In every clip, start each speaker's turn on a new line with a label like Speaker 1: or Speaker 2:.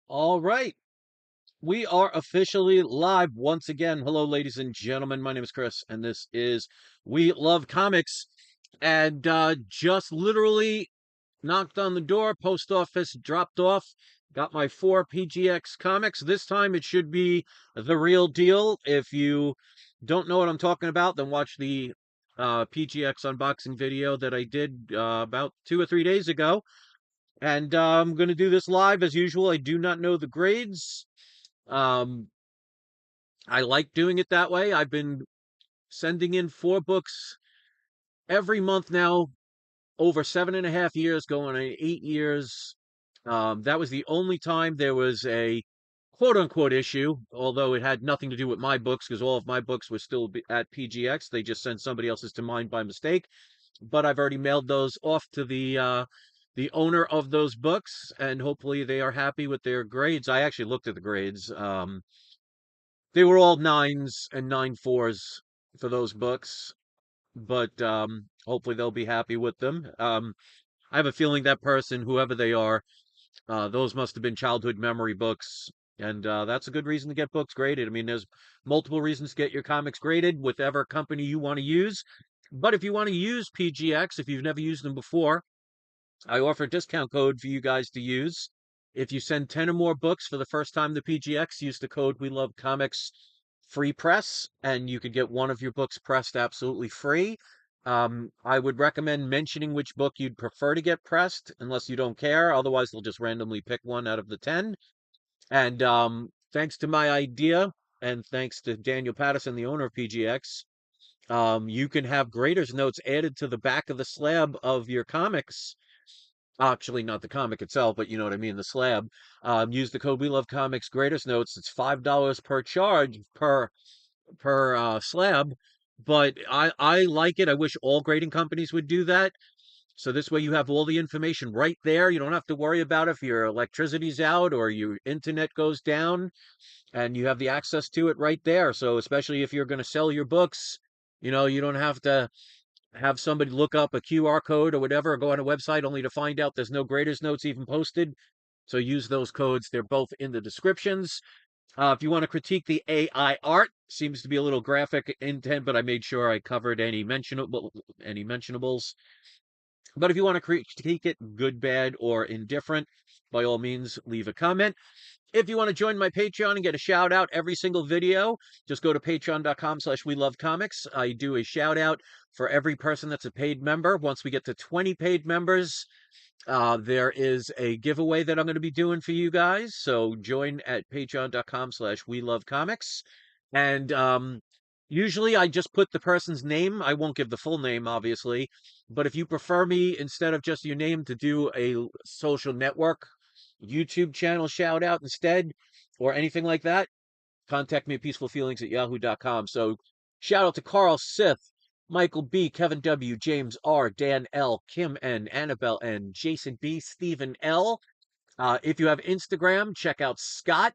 Speaker 1: All right. We are officially live once again. Hello, ladies and gentlemen. My name is Chris, and this is We Love Comics. And just literally knocked on the door, post office dropped off, got my 4 PGX comics. This time it should be the real deal. If you don't know what I'm talking about, then watch the PGX unboxing video that I did about 2 or 3 days ago. And I'm going to do this live as usual. I do not know the grades. Um, I like doing it that way. I've been sending in 4 books every month now, over 7.5 years, going on 8 years. That was the only time there was a quote unquote issue, although it had nothing to do with my books because all of my books were still at PGX. They just sent somebody else's to mine by mistake. But I've already mailed those off to the owner of those books, and hopefully they are happy with their grades. I actually looked at the grades. They were all nines and 9.4s for those books, but hopefully they'll be happy with them. I have a feeling that person, whoever they are, those must have been childhood memory books, and that's a good reason to get books graded. I mean, there's multiple reasons to get your comics graded, whatever company you want to use. But if you want to use PGX, if you've never used them before, I offer a discount code for you guys to use. If you send 10 or more books for the first time to PGX, use the code We Love Comics free press, and you could get one of your books pressed absolutely free. I would recommend mentioning which book you'd prefer to get pressed, unless you don't care. Otherwise, they'll just randomly pick one out of the 10. And thanks to my idea, and thanks to Daniel Patterson, the owner of PGX, you can have graders notes added to the back of the slab of your comics. Actually, not the comic itself, but you know what I mean, the slab. Use the code We Love Comics Graders Notes. It's $5 per charge per slab, but I like it. I wish all grading companies would do that. So this way you have all the information right there. You don't have to worry about if your electricity's out or your internet goes down, and you have the access to it right there. So especially if you're going to sell your books, you don't have to have somebody look up a QR code or whatever, or go on a website only to find out there's no graders notes even posted. So use those codes. They're both in the descriptions. If you want to critique the AI art, seems to be a little graphic intent, but I made sure I covered any mentionables. But if you want to critique it, good, bad, or indifferent, by all means, leave a comment. If you want to join my Patreon and get a shout out every single video, just go to patreon.com/we love comics. I do a shout out for every person that's a paid member. Once we get to 20 paid members, there is a giveaway that I'm going to be doing for you guys. So join at patreon.com/we love comics. And usually I just put the person's name. I won't give the full name, obviously. But if you prefer me, instead of just your name, to do a social network YouTube channel shout out instead, or anything like that, contact me at peacefulfeelings@yahoo.com. So shout out to Carl Sith, Michael B, Kevin W, James R, Dan L, Kim N, Annabelle N, Jason B, Stephen L. If you have Instagram, check out Scott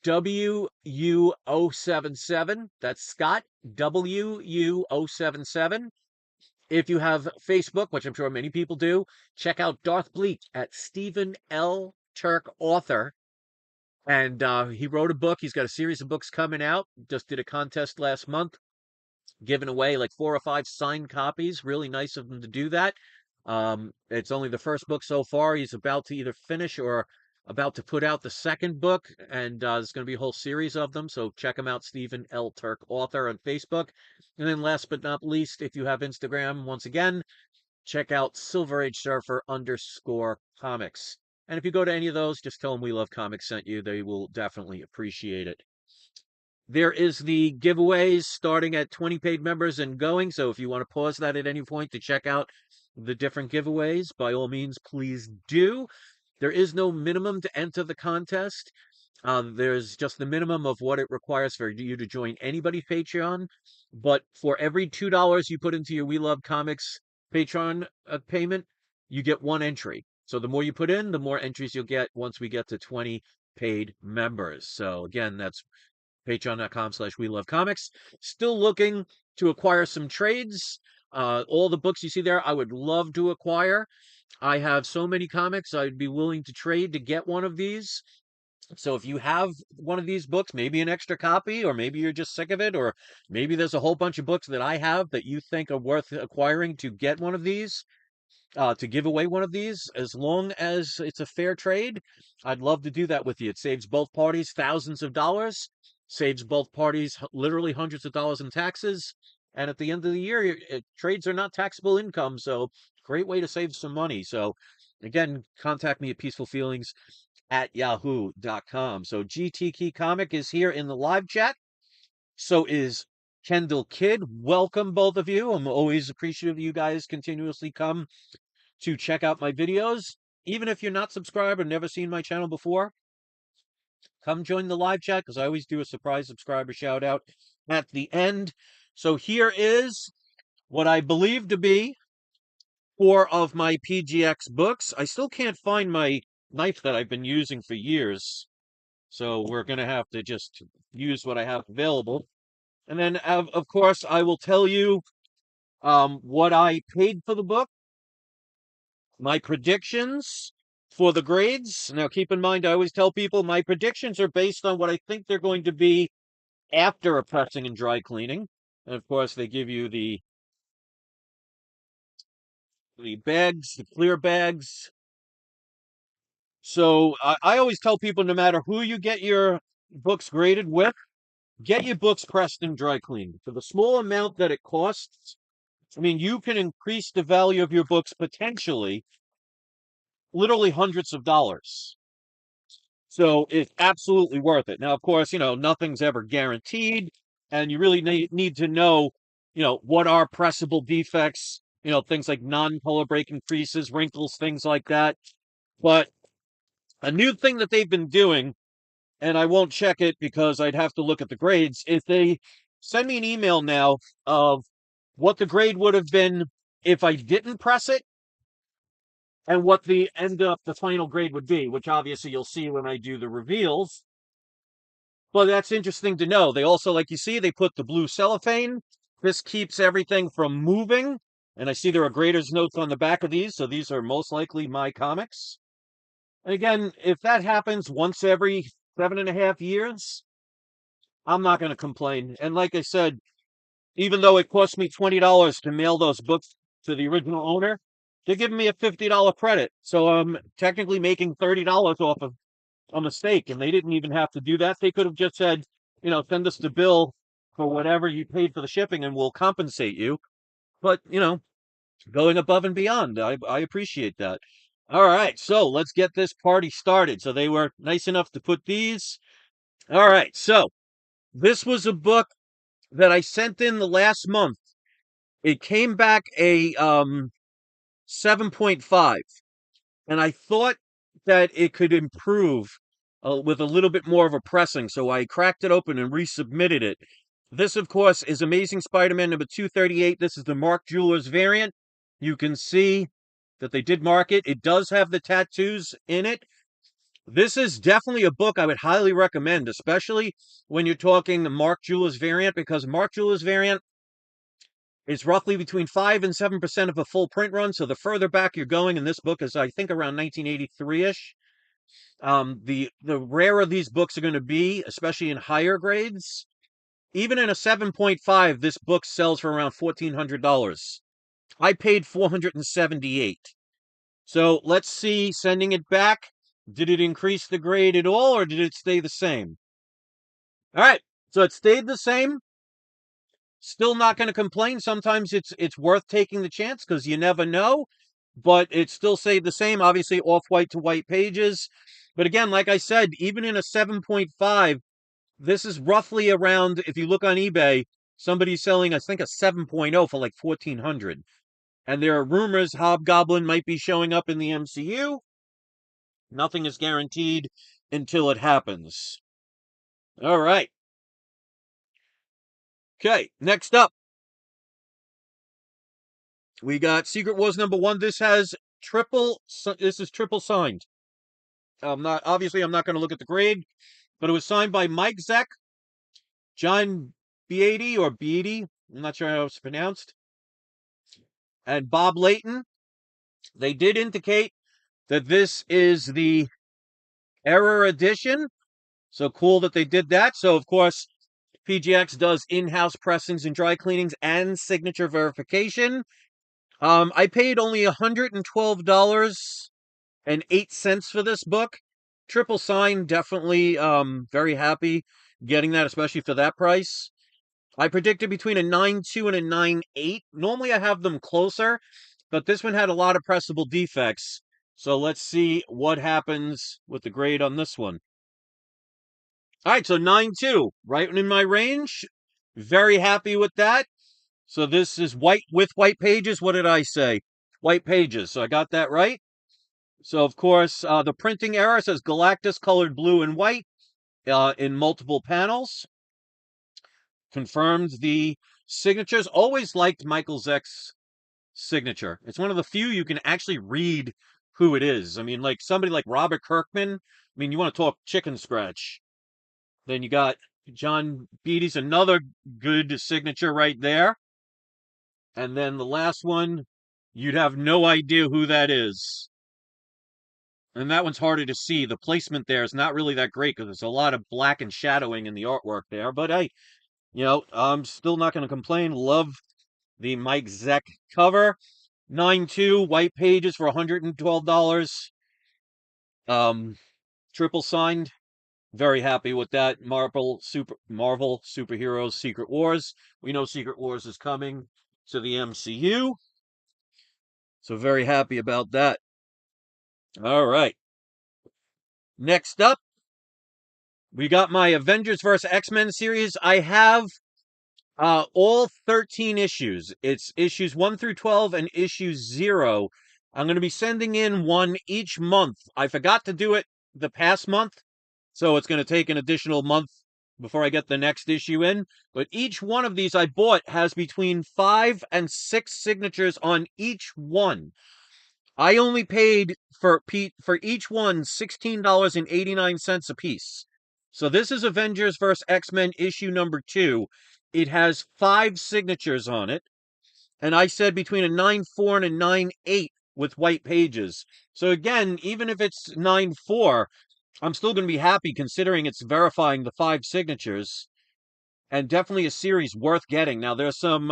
Speaker 1: WU077. That's Scott WU077. If you have Facebook, which I'm sure many people do, check out Darth Bleak at Stephen L. Turk Author. And he wrote a book. He's got a series of books coming out. Just did a contest last month, giving away like 4 or 5 signed copies. Really nice of him to do that. It's only the first book so far. He's about to either finish or about to put out the second book, and there's going to be a whole series of them. So check him out, Stephen L. Turk, author on Facebook. And then last but not least, if you have Instagram, once again, check out Silver Age Surfer _comics. And if you go to any of those, just tell them We Love Comics sent you. They will definitely appreciate it. There is the giveaways starting at 20 paid members and going. So if you want to pause that at any point to check out the different giveaways, by all means, please do. There is no minimum to enter the contest. There's just the minimum of what it requires for you to join anybody's Patreon. But for every $2 you put into your We Love Comics Patreon payment, you get one entry. So the more you put in, the more entries you'll get once we get to 20 paid members. So again, that's patreon.com/we love comics. Still looking to acquire some trades. All the books you see there, I would love to acquire. I have so many comics, I'd be willing to trade to get one of these. So if you have one of these books, maybe an extra copy, or maybe you're just sick of it, or maybe there's a whole bunch of books that I have that you think are worth acquiring to get one of these, to give away one of these, as long as it's a fair trade, I'd love to do that with you. It saves both parties thousands of dollars, saves both parties literally hundreds of dollars in taxes. And at the end of the year, trades are not taxable income. So great way to save some money. So again, contact me at peacefulfeelings@yahoo.com. So GT Comic is here in the live chat. So is Kendall Kid. Welcome, both of you. I'm always appreciative you guys continuously come to check out my videos. Even if you're not subscribed or never seen my channel before, come join the live chat because I always do a surprise subscriber shout out at the end. So here is what I believe to be 4 of my PGX books. I still can't find my knife that I've been using for years. So we're going to have to just use what I have available. And then, of course, I will tell you what I paid for the book, my predictions for the grades. Now, keep in mind, I always tell people my predictions are based on what I think they're going to be after a pressing and dry cleaning. And of course, they give you the bags, the clear bags. So I always tell people, no matter who you get your books graded with, get your books pressed and dry cleaned. For the small amount that it costs, I mean, you can increase the value of your books potentially, literally hundreds of dollars. So it's absolutely worth it. Now, of course, nothing's ever guaranteed, and you really need to know, what are pressable defects, things like non-color breaking creases, wrinkles, things like that. But a new thing that they've been doing, and I won't check it because I'd have to look at the grades, is they send me an email now of what the grade would have been if I didn't press it and what the final grade would be, which obviously you'll see when I do the reveals. But that's interesting to know. They also, like you see, they put the blue cellophane. This keeps everything from moving. And I see there are graders notes on the back of these, so these are most likely my comics. And again, if that happens once every 7.5 years, I'm not going to complain. And like I said, even though it cost me $20 to mail those books to the original owner, they're giving me a $50 credit. So I'm technically making $30 off of a mistake. And they didn't even have to do that. They could have just said, send us the bill for whatever you paid for the shipping and we'll compensate you. But, going above and beyond, I appreciate that. All right, so let's get this party started. So they were nice enough to put these. All right, so this was a book that I sent in the last month. It came back a 7.5, and I thought that it could improve with a little bit more of a pressing, so I cracked it open and resubmitted it. This, of course, is Amazing Spider-Man number 238. This is the Mark Jewelers variant. You can see that they did mark it. It does have the tattoos in it. This is definitely a book I would highly recommend, especially when you're talking the Mark Jewelers variant, because Mark Jewelers variant is roughly between 5 and 7% of a full print run. So the further back you're going, in this book is, I think, around 1983-ish. The rarer these books are going to be, especially in higher grades. Even in a 7.5, this book sells for around $1,400. I paid $478. So let's see, sending it back. Did it increase the grade at all, or did it stay the same? All right, so it stayed the same. Still not going to complain. Sometimes it's worth taking the chance because you never know. But it still stayed the same. Obviously, off-white to white pages. But again, like I said, even in a 7.5, this is roughly around, if you look on eBay, somebody's selling, I think, a 7.0 for like $1,400. And there are rumors Hobgoblin might be showing up in the MCU. Nothing is guaranteed until it happens. All right. Okay, next up, we got Secret Wars number 1. This is triple signed. I'm not going to look at the grade, but it was signed by Mike Zeck, John Beatty or Beatty, I'm not sure how it's pronounced, and Bob Layton. They did indicate that this is the Error edition, So cool that they did that. So, of course, PGX does in-house pressings and dry cleanings and signature verification. I paid only $112.08 for this book. Triple sign, definitely very happy getting that, especially for that price. I predicted between a 9.2 and a 9.8. Normally I have them closer, but this one had a lot of pressable defects. So let's see what happens with the grade on this one. All right, so 9.2, right in my range. Very happy with that. So this is white with white pages. What did I say? White pages. So I got that right. So, of course, the printing error says Galactus colored blue and white in multiple panels. Confirmed the signatures. Always liked Michael Zeck's signature. It's one of the few you can actually read who it is. I mean, like somebody like Robert Kirkman. I mean, you want to talk chicken scratch. Then you got John Beatty's, another good signature right there. And then the last one, you'd have no idea who that is. And that one's harder to see. The placement there is not really that great because there's a lot of black and shadowing in the artwork there. But hey, I'm still not going to complain. Love the Mike Zeck cover. 9.2 white pages for $112. Triple signed. Very happy with that. Marvel Superheroes Secret Wars. We know Secret Wars is coming to the MCU. So very happy about that. All right. Next up, we got my Avengers vs. X-Men series. I have all 13 issues. It's issues 1 through 12 and issue 0. I'm going to be sending in one each month. I forgot to do it the past month, so it's going to take an additional month before I get the next issue in. But each one of these I bought has between 5 and 6 signatures on each one. I only paid for each one $16.89 a piece. So this is Avengers vs. X-Men issue number 2. It has 5 signatures on it. And I said between a 9.4 and a 9.8 with white pages. So again, even if it's 9.4, I'm still going to be happy considering it's verifying the 5 signatures. And definitely a series worth getting. Now, there's some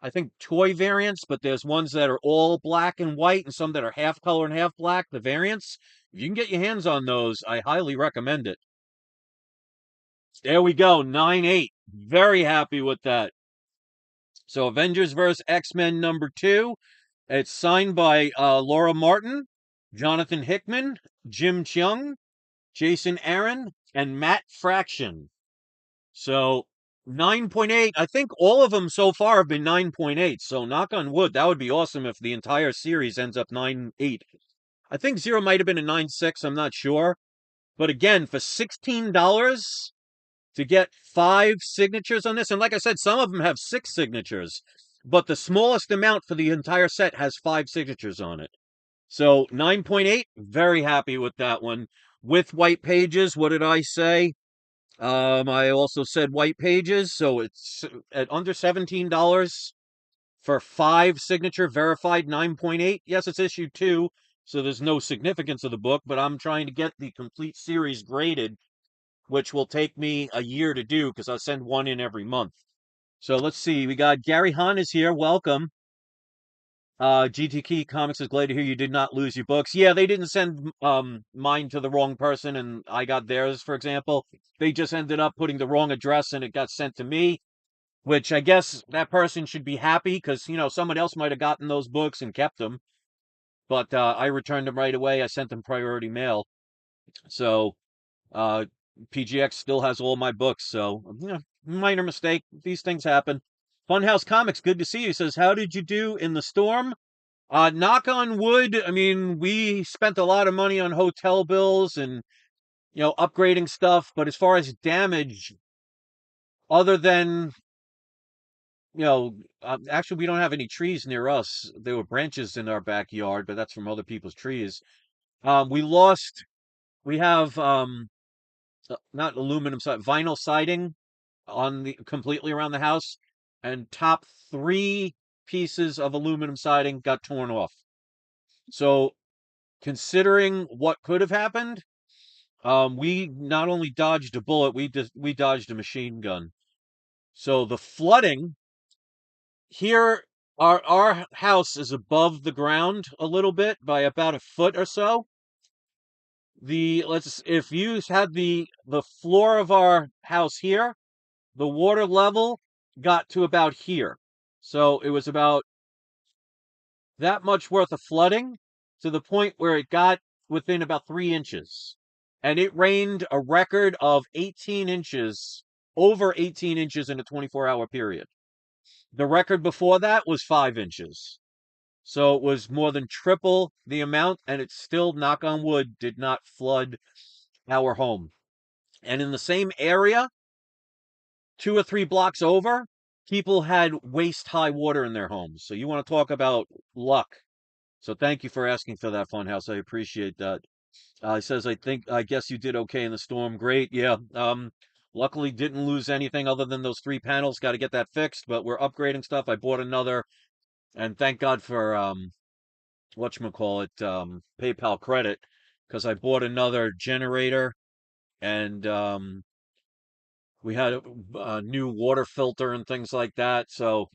Speaker 1: I think toy variants, but there's ones that are all black and white and some that are half color and half black, the variants. If you can get your hands on those, I highly recommend it. There we go, 9.8. Very happy with that. So Avengers vs. X-Men number 2. It's signed by Laura Martin, Jonathan Hickman, Jim Cheung, Jason Aaron, and Matt Fraction. So 9.8, I think all of them so far have been 9.8. So knock on wood, that would be awesome if the entire series ends up 9.8. I think 0 might have been a 9.6, I'm not sure. But again, for $16 to get 5 signatures on this, and like I said, some of them have 6 signatures, but the smallest amount for the entire set has 5 signatures on it. So 9.8, very happy with that one. With white pages, what did I say? I also said white pages, so it's at under $17 for 5 signature verified 9.8. Yes, it's issue 2, so there's no significance of the book, but I'm trying to get the complete series graded, which will take me a year to do because I'll send one in every month. So let's see. We got Gary Hahn is here. Welcome. GTK Comics is glad to hear you did not lose your books. Yeah, they didn't send mine to the wrong person and I got theirs, for example. They just ended up putting the wrong address and it got sent to me, which I guess that person should be happy because, someone else might have gotten those books and kept them. But I returned them right away. I sent them priority mail. So uh, PGX still has all my books. So, minor mistake. These things happen. Funhouse Comics, good to see you. He says, how did you do in the storm? Knock on wood, I mean, we spent a lot of money on hotel bills and, upgrading stuff. But as far as damage, other than, actually, we don't have any trees near us. There were branches in our backyard, but that's from other people's trees. We have, not aluminum side, vinyl siding on the completely around the house, and top 3 pieces of aluminum siding got torn off. So, considering what could have happened, We not only dodged a bullet, we dodged a machine gun. So the flooding here, our house is above the ground a little bit by about a foot or so. The let's if you had the floor of our house here, the water level got to about here. So it was about that much worth of flooding to the point where it got within about 3 inches. And it rained a record of 18 inches, over 18 inches in a 24-hour period. The record before that was 5 inches. So it was more than triple the amount, and it still, knock on wood, did not flood our home. And in the same area, 2 or 3 blocks over, people had waist high water in their homes. So you want to talk about luck. So thank you for asking for that, Funhouse. I appreciate that. He says, I guess you did okay in the storm. Great. Yeah. Luckily didn't lose anything other than those 3 panels. Got to get that fixed, but we're upgrading stuff. I bought another, and thank God for, whatchamacallit, PayPal credit, because I bought another generator, and, we had a new water filter and things like that. So,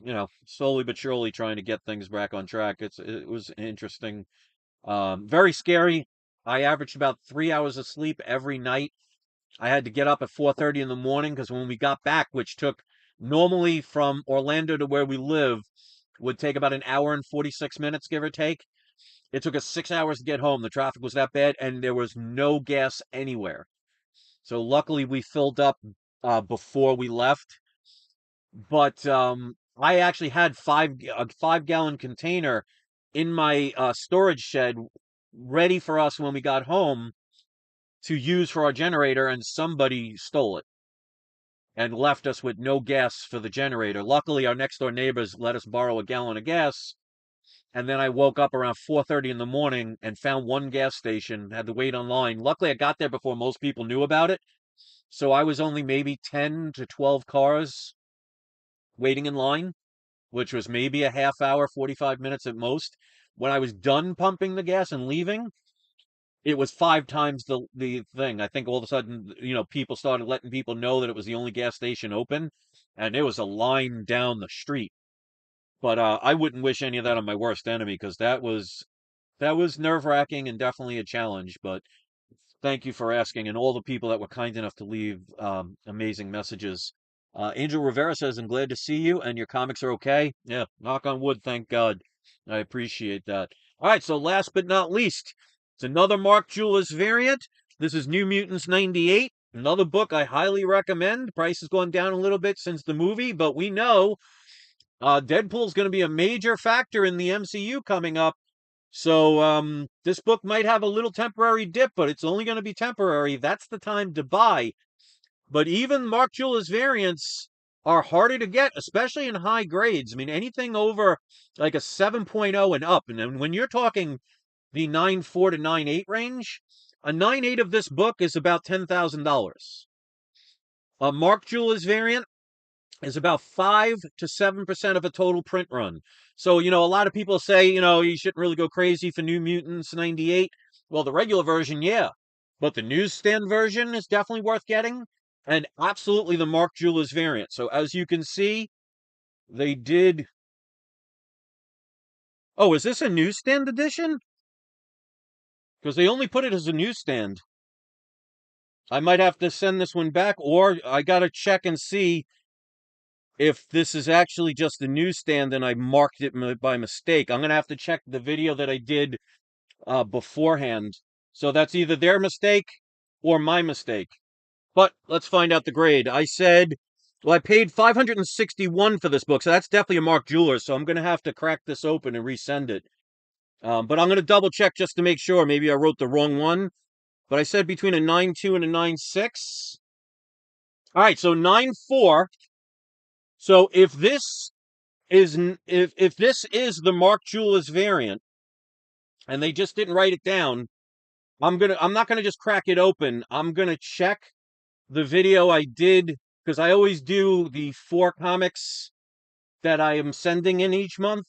Speaker 1: slowly but surely trying to get things back on track. It was interesting. Very scary. I averaged about 3 hours of sleep every night. I had to get up at 4:30 in the morning because when we got back, which took normally from Orlando to where we live, would take about an hour and 46 minutes, give or take. It took us 6 hours to get home. The traffic was that bad, and there was no gas anywhere. So luckily we filled up before we left. But I actually had a 5 gallon container in my storage shed ready for us when we got home to use for our generator, and somebody stole it and left us with no gas for the generator. Luckily, our next door neighbors let us borrow a gallon of gas, and then I woke up around 4:30 in the morning and found one gas station, had to wait online. Luckily, I got there before most people knew about it, so I was only maybe 10 to 12 cars waiting in line, which was maybe a half hour, 45 minutes at most. When I was done pumping the gas and leaving, it was 5 times the thing. I think all of a sudden, people started letting people know that it was the only gas station open, and there was a line down the street. But I wouldn't wish any of that on my worst enemy, because that was nerve-wracking and definitely a challenge. But thank you for asking, and all the people that were kind enough to leave amazing messages. Angel Rivera says, "I'm glad to see you, and your comics are okay." Yeah, knock on wood, thank God. I appreciate that. All right, so last but not least, it's another Mark Julis variant. This is New Mutants 98. Another book I highly recommend. Price has gone down a little bit since the movie, but we know Deadpool's going to be a major factor in the MCU coming up. So this book might have a little temporary dip, but it's only going to be temporary. That's the time to buy. But even Mark Julis variants are harder to get, especially in high grades. I mean, anything over like a 7.0 and up. And then when you're talking the 9.4 to 9.8 range, a 9.8 of this book is about $10,000. A Mark Julis variant is about 5 to 7% of a total print run. So, a lot of people say, you shouldn't really go crazy for New Mutants 98. Well, the regular version, yeah. But the newsstand version is definitely worth getting. And absolutely the Mark Julis variant. So as you can see, they did. Oh, is this a newsstand edition? Because they only put it as a newsstand. I might have to send this one back, or I got to check and see if this is actually just a newsstand and I marked it by mistake. I'm going to have to check the video that I did beforehand. So that's either their mistake or my mistake. But let's find out the grade. I paid $561 for this book, so that's definitely a Mark Jeweler. So I'm going to have to crack this open and resend it. But I'm going to double check just to make sure. Maybe I wrote the wrong one. But I said between a 9.2 and a 9.6. All right, so 9.4. So if this if this is the Mark Julis variant, and they just didn't write it down, I'm not gonna just crack it open. I'm gonna check the video I did, because I always do the 4 comics that I am sending in each month.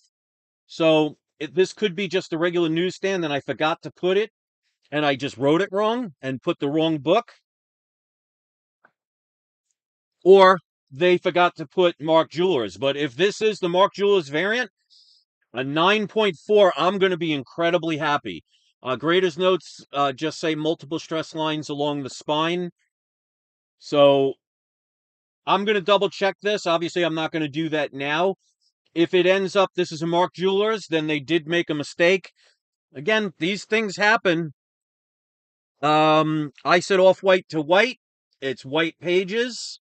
Speaker 1: So this could be just a regular newsstand, and I forgot to put it. and I just wrote it wrong and put the wrong book, or they forgot to put Mark Jewelers. But if this is the Mark Jewelers variant, a 9.4, I'm going to be incredibly happy. Grader's notes just say multiple stress lines along the spine. So I'm going to double check this. Obviously, I'm not going to do that now. If it ends up this is a Mark Jewelers, then they did make a mistake. Again, these things happen. I said off white to white. It's white pages.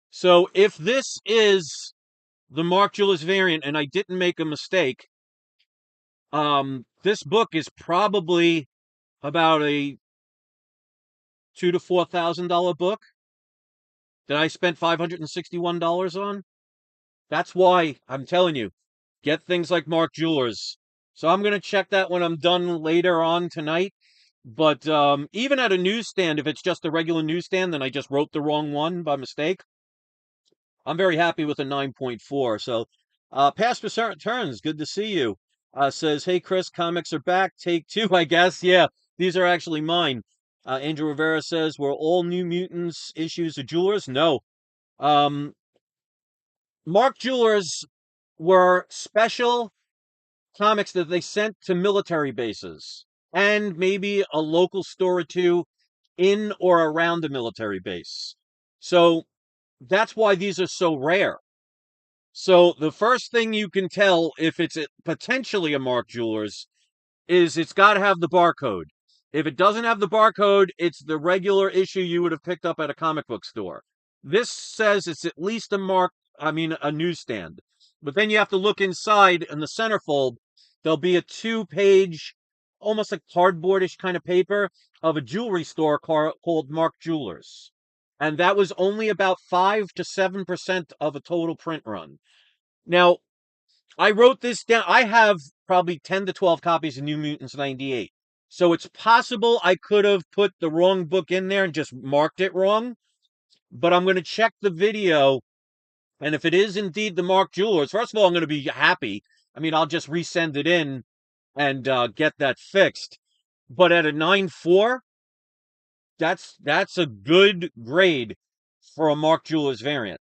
Speaker 1: So if this is the Mark Jewelers variant and I didn't make a mistake, this book is probably about a $2,000 to $4,000 book that I spent $561 on. That's why I'm telling you, get things like Mark Jewelers. So I'm going to check that when I'm done later on tonight. But even at a newsstand, if it's just a regular newsstand, then I just wrote the wrong one by mistake. I'm very happy with a 9.4. So, Pastor Turns, good to see you. Says, hey, Chris, comics are back. Take two, I guess. Yeah, these are actually mine. Angel Rivera says, were all New Mutants issues of Jewelers? No. Um, Mark Jewelers were special comics that they sent to military bases and maybe a local store or two in or around the military base. So that's why these are so rare. So the first thing you can tell if it's potentially a Mark Jewelers is it's got to have the barcode. If it doesn't have the barcode, it's the regular issue you would have picked up at a comic book store. This says it's at least a newsstand. But then you have to look inside in the centerfold. There'll be a 2-page, almost like cardboardish kind of paper of a jewelry store called Mark Jewelers. And that was only about 5 to 7% of a total print run. Now, I wrote this down. I have probably 10 to 12 copies of New Mutants 98. So it's possible I could have put the wrong book in there and just marked it wrong. But I'm going to check the video. And if it is indeed the Mark Jewelers, first of all, I'm going to be happy. I mean, I'll just resend it in and get that fixed. But at a 9.4, that's a good grade for a Mark Jewelers variant.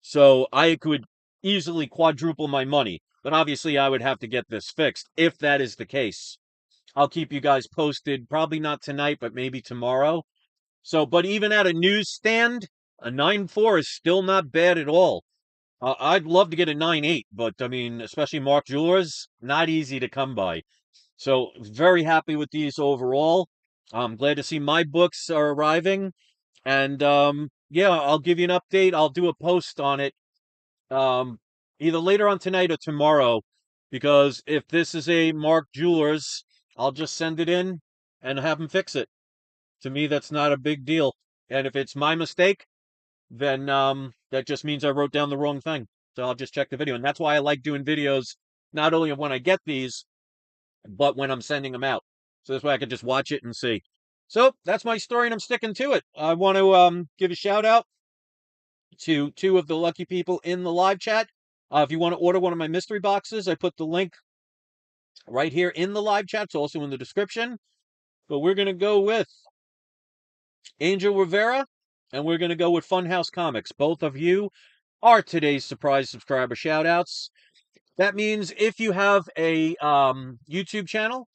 Speaker 1: So I could easily quadruple my money. But obviously, I would have to get this fixed if that is the case. I'll keep you guys posted, probably not tonight, but maybe tomorrow. So, but even at a newsstand, a 9.4 is still not bad at all. I'd love to get a 9.8, but I mean, especially Mark Jewelers, not easy to come by. So, very happy with these overall. I'm glad to see my books are arriving. And yeah, I'll give you an update. I'll do a post on it um, either later on tonight or tomorrow, because if this is a Mark Jewelers, I'll just send it in and have them fix it. To me, that's not a big deal. And if it's my mistake, then that just means I wrote down the wrong thing. So I'll just check the video. And that's why I like doing videos, not only of when I get these, but when I'm sending them out. So this way I can just watch it and see. So that's my story, and I'm sticking to it. I want to give a shout out to two of the lucky people in the live chat. If you want to order one of my mystery boxes, I put the link right here in the live chat. It's also in the description. But we're going to go with Angel Rivera, and we're going to go with Funhouse Comics. Both of you are today's surprise subscriber shoutouts. That means if you have a YouTube channel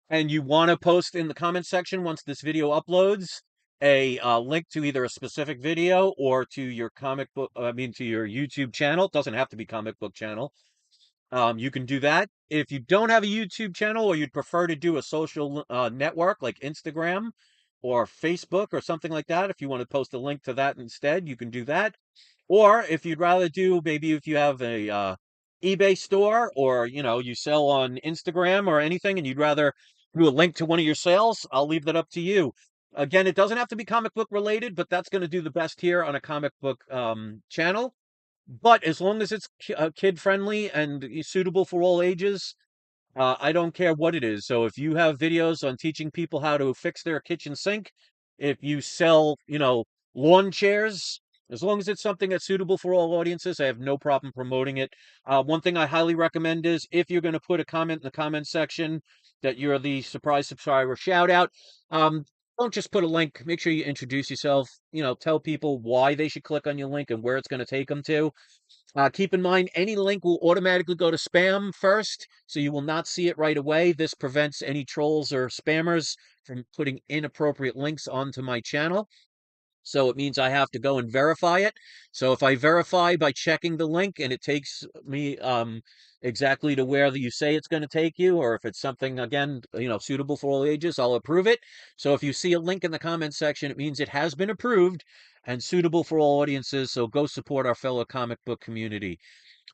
Speaker 1: and you want to post in the comment section once this video uploads a link to either a specific video or to your to your YouTube channel. It doesn't have to be comic book channel. You can do that. If you don't have a YouTube channel or you'd prefer to do a social network like Instagram or Facebook or something like that, if you want to post a link to that instead, you can do that. Or if you'd rather do, maybe if you have a eBay store or, you sell on Instagram or anything and you'd rather do a link to one of your sales, I'll leave that up to you. Again, it doesn't have to be comic book related, but that's going to do the best here on a comic book channel. But as long as it's kid friendly and suitable for all ages, I don't care what it is. So if you have videos on teaching people how to fix their kitchen sink, if you sell, lawn chairs, As long as it's something that's suitable for all audiences, I have no problem promoting it. One thing I highly recommend is if you're going to put a comment in the comment section that you're the surprise subscriber shout out, don't just put a link. Make sure you introduce yourself. Tell people why they should click on your link and where it's going to take them to. Keep in mind, any link will automatically go to spam first, so you will not see it right away. This prevents any trolls or spammers from putting inappropriate links onto my channel. So it means I have to go and verify it. So if I verify by checking the link and it takes me exactly to where you say it's going to take you, or if it's something, again, suitable for all ages, I'll approve it. So if you see a link in the comment section, it means it has been approved and suitable for all audiences. So go support our fellow comic book community.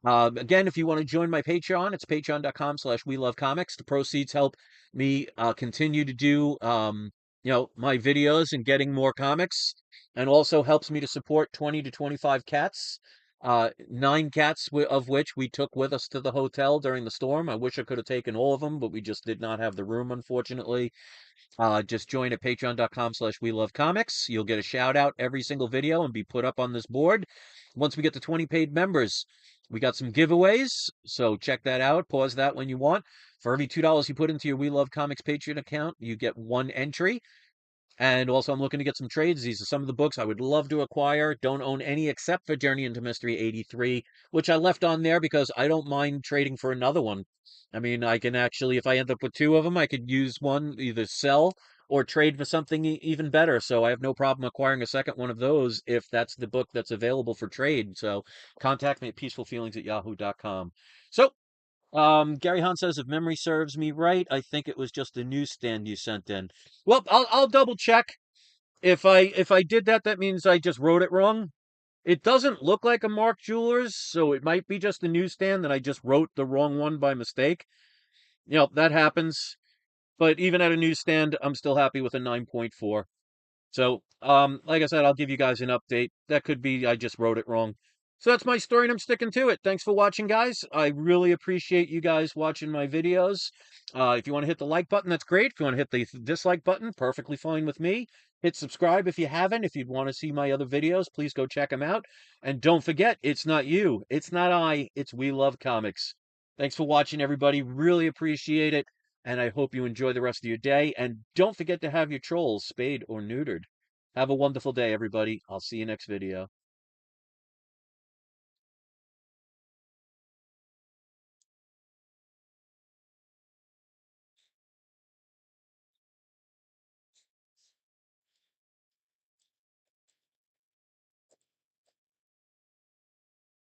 Speaker 1: Again, if you want to join my Patreon, it's patreon.com/. We Love Comics. The proceeds help me continue to do my videos and getting more comics, and also helps me to support 20 to 25 cats. 9 cats of which we took with us to the hotel during the storm. I wish I could have taken all of them, but we just did not have the room, unfortunately. Just join at patreon.com/. We Love Comics. You'll get a shout out every single video and be put up on this board. Once we get to 20 paid members, we got some giveaways, so check that out. Pause that when you want. For every $2 you put into your We Love Comics Patreon account, you get 1 entry. And also, I'm looking to get some trades. These are some of the books I would love to acquire. Don't own any except for Journey into Mystery 83, which I left on there because I don't mind trading for another one. I mean, I can actually, if I end up with 2 of them, I could use one, either sell or trade for something even better. So I have no problem acquiring a second one of those if that's the book that's available for trade. So contact me at peacefulfeelings@yahoo.com. So, Gary Hahn says, if memory serves me right, I think it was just the newsstand you sent in. Well, I'll double check. If I did that, that means I just wrote it wrong. It doesn't look like a Mark Jewelers, so it might be just the newsstand that I just wrote the wrong one by mistake. That happens. But even at a newsstand, I'm still happy with a 9.4. So, like I said, I'll give you guys an update. That could be I just wrote it wrong. So that's my story and I'm sticking to it. Thanks for watching, guys. I really appreciate you guys watching my videos. If you want to hit the like button, that's great. If you want to hit the dislike button, perfectly fine with me. Hit subscribe if you haven't. If you'd want to see my other videos, please go check them out. And don't forget, it's not you, it's not I, it's We Love Comics. Thanks for watching, everybody. Really appreciate it. And I hope you enjoy the rest of your day. And don't forget to have your trolls spayed or neutered. Have a wonderful day, everybody. I'll see you next video.